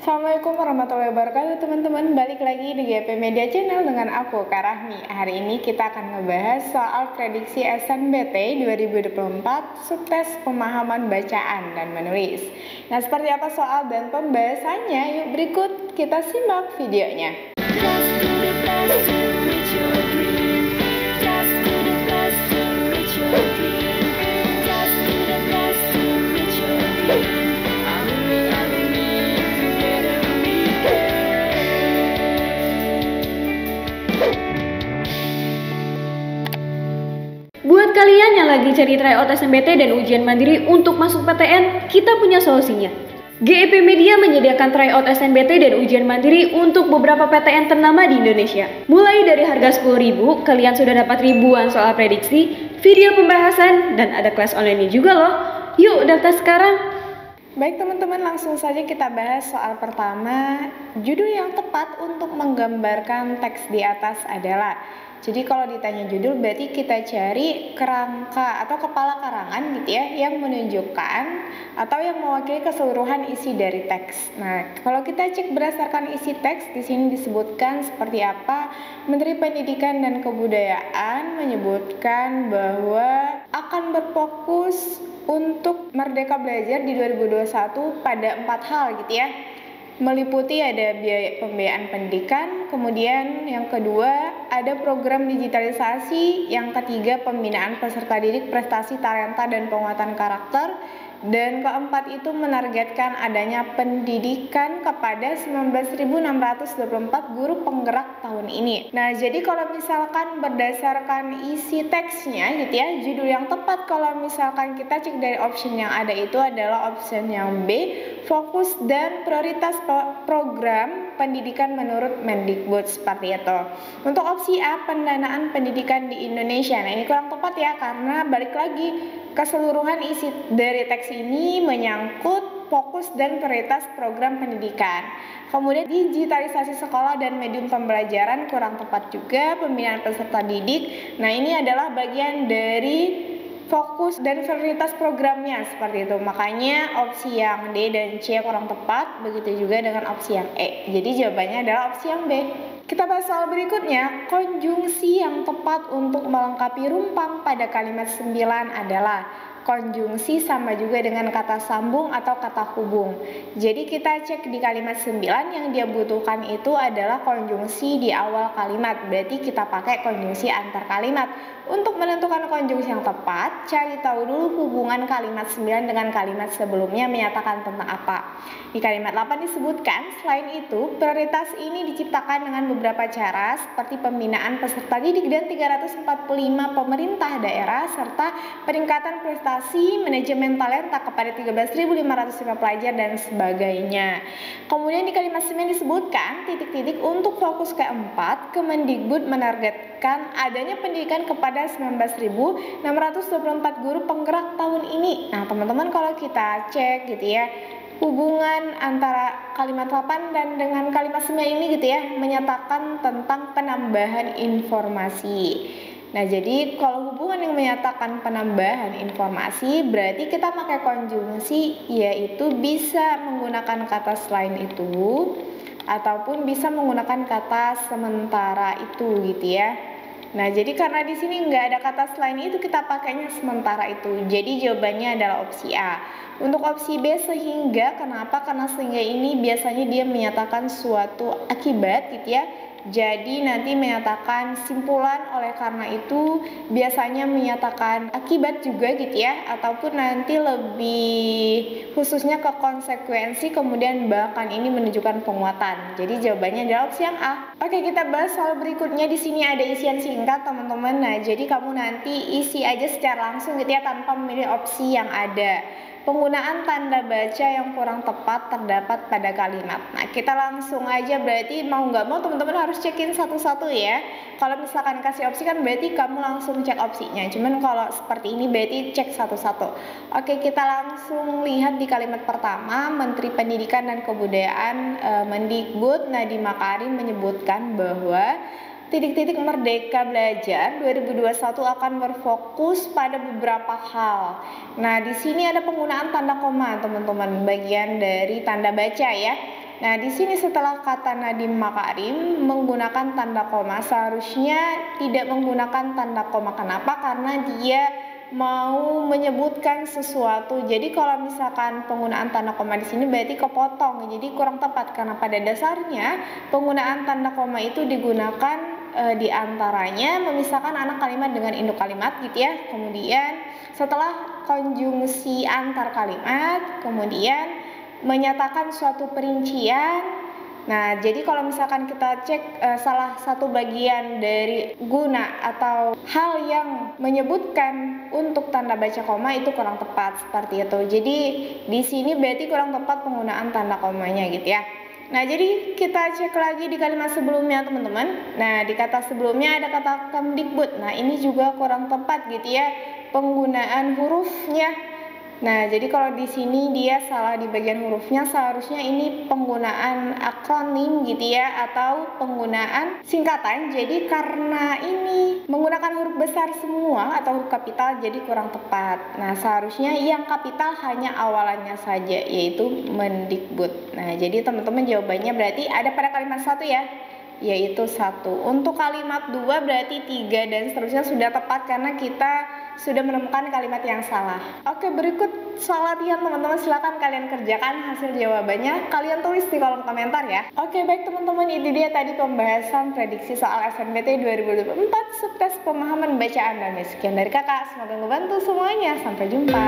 Assalamualaikum warahmatullahi wabarakatuh teman-teman. Balik lagi di GP Media Channel dengan aku Kak Rahmi. Hari ini kita akan ngebahas soal prediksi SNBT 2024 Subtes Pemahaman Bacaan dan Menulis. Nah, seperti apa soal dan pembahasannya? Yuk berikut kita simak videonya. Buat kalian yang lagi cari tryout SNBT dan ujian mandiri untuk masuk PTN, kita punya solusinya. GEP Media menyediakan tryout SNBT dan ujian mandiri untuk beberapa PTN ternama di Indonesia. Mulai dari harga 10.000, kalian sudah dapat ribuan soal prediksi, video pembahasan, dan ada kelas online juga loh. Yuk daftar sekarang! Baik teman-teman, langsung saja kita bahas soal pertama. Judul yang tepat untuk menggambarkan teks di atas adalah, jadi kalau ditanya judul berarti kita cari kerangka atau kepala karangan gitu ya, yang menunjukkan atau yang mewakili keseluruhan isi dari teks. Nah, kalau kita cek berdasarkan isi teks, di sini disebutkan seperti apa. Menteri Pendidikan dan Kebudayaan menyebutkan bahwa akan berfokus untuk Merdeka Belajar di 2021 pada 4 hal gitu ya. Meliputi ada biaya pembiayaan pendidikan, kemudian yang kedua ada program digitalisasi, yang ketiga pembinaan peserta didik, prestasi, talenta, dan penguatan karakter, dan keempat itu menargetkan adanya pendidikan kepada 19.624 guru penggerak tahun ini. Nah, jadi kalau misalkan berdasarkan isi teksnya gitu ya, judul yang tepat kalau misalkan kita cek dari option yang ada itu adalah option yang B, fokus dan prioritas program pendidikan menurut Mendikbud, seperti itu. Untuk opsi A, pendanaan pendidikan di Indonesia. Nah, ini kurang tepat ya, karena balik lagi keseluruhan isi dari teks ini menyangkut fokus dan prioritas program pendidikan. Kemudian digitalisasi sekolah dan medium pembelajaran kurang tepat juga, pembinaan peserta didik. Nah, ini adalah bagian dari fokus dan prioritas programnya, seperti itu. Makanya opsi yang D dan C kurang tepat, begitu juga dengan opsi yang E. Jadi jawabannya adalah opsi yang B. Kita bahas soal berikutnya. Konjungsi yang tepat untuk melengkapi rumpang pada kalimat 9 adalah konjungsi sama juga dengan kata sambung atau kata hubung. Jadi kita cek di kalimat 9 yang dia butuhkan itu adalah konjungsi di awal kalimat. Berarti kita pakai konjungsi antar kalimat. Untuk menentukan konjungsi yang tepat, cari tahu dulu hubungan kalimat 9 dengan kalimat sebelumnya menyatakan tentang apa. Di kalimat 8 disebutkan, selain itu, prioritas ini diciptakan dengan beberapa cara seperti pembinaan peserta didik dan 345 pemerintah daerah serta peningkatan prestasi manajemen talenta kepada 13.505 pelajar dan sebagainya. Kemudian di kalimat 9 disebutkan titik-titik untuk fokus keempat, Kemendikbud menargetkan adanya pendidikan kepada 19.624 guru penggerak tahun ini. Nah, teman-teman kalau kita cek gitu ya, hubungan antara kalimat 8 dan dengan kalimat 9 ini gitu ya, menyatakan tentang penambahan informasi. Nah, jadi kalau hubungan yang menyatakan penambahan informasi berarti kita pakai konjungsi, yaitu bisa menggunakan kata selain itu ataupun bisa menggunakan kata sementara itu gitu ya. Nah, jadi karena di sini nggak ada kata selain itu, kita pakainya sementara itu. Jadi jawabannya adalah opsi A. Untuk opsi B sehingga, kenapa? Karena sehingga ini biasanya dia menyatakan suatu akibat gitu ya. Jadi nanti menyatakan simpulan, oleh karena itu biasanya menyatakan akibat juga gitu ya, ataupun nanti lebih khususnya ke konsekuensi, kemudian bahkan ini menunjukkan penguatan. Jadi jawabannya adalah opsi yang A. Oke, kita bahas soal berikutnya. Di sini ada isian singkat teman-teman. Nah, jadi kamu nanti isi aja secara langsung gitu ya, tanpa memilih opsi yang ada. Penggunaan tanda baca yang kurang tepat terdapat pada kalimat. Nah, kita langsung aja, berarti mau nggak mau teman-teman harus cekin satu-satu ya. Kalau misalkan kasih opsi kan berarti kamu langsung cek opsinya. Cuman kalau seperti ini berarti cek satu-satu. Oke, kita langsung lihat di kalimat pertama. Menteri Pendidikan dan Kebudayaan Mendikbud Nadiem Makarim menyebutkan bahwa titik-titik Merdeka Belajar 2021 akan berfokus pada beberapa hal. Nah, di sini ada penggunaan tanda koma, teman-teman, bagian dari tanda baca ya. Nah, di sini setelah kata Nadiem Makarim menggunakan tanda koma, seharusnya tidak menggunakan tanda koma. Kenapa? Karena dia mau menyebutkan sesuatu. Jadi kalau misalkan penggunaan tanda koma di sini berarti kepotong. Jadi kurang tepat karena pada dasarnya penggunaan tanda koma itu digunakan di antaranya memisahkan anak kalimat dengan induk kalimat gitu ya. Kemudian setelah konjungsi antar kalimat, kemudian menyatakan suatu perincian. Nah, jadi kalau misalkan kita cek salah satu bagian dari guna atau hal yang menyebutkan untuk tanda baca koma itu kurang tepat seperti itu. Jadi di sini berarti kurang tepat penggunaan tanda komanya gitu ya. Nah, jadi kita cek lagi di kalimat sebelumnya teman-teman. Nah, di kata sebelumnya ada kata Kemdikbud. Nah, ini juga kurang tepat gitu ya penggunaan hurufnya. Nah, jadi kalau di sini dia salah di bagian hurufnya, seharusnya ini penggunaan akronim gitu ya, atau penggunaan singkatan. Jadi karena ini menggunakan huruf besar semua atau huruf kapital, jadi kurang tepat. Nah, seharusnya yang kapital hanya awalannya saja, yaitu Mendikbud. Nah, jadi teman-teman jawabannya berarti ada pada kalimat satu ya, yaitu 1. Untuk kalimat 2 berarti 3 dan seterusnya sudah tepat karena kita sudah menemukan kalimat yang salah. Oke, berikut soal latihan teman-teman, silakan kalian kerjakan hasil jawabannya, kalian tulis di kolom komentar ya. Oke, baik teman-teman, itu dia tadi pembahasan prediksi soal SNBT 2024 subtes pemahaman bacaan dan sekian dari kakak, semoga ngebantu semuanya. Sampai jumpa.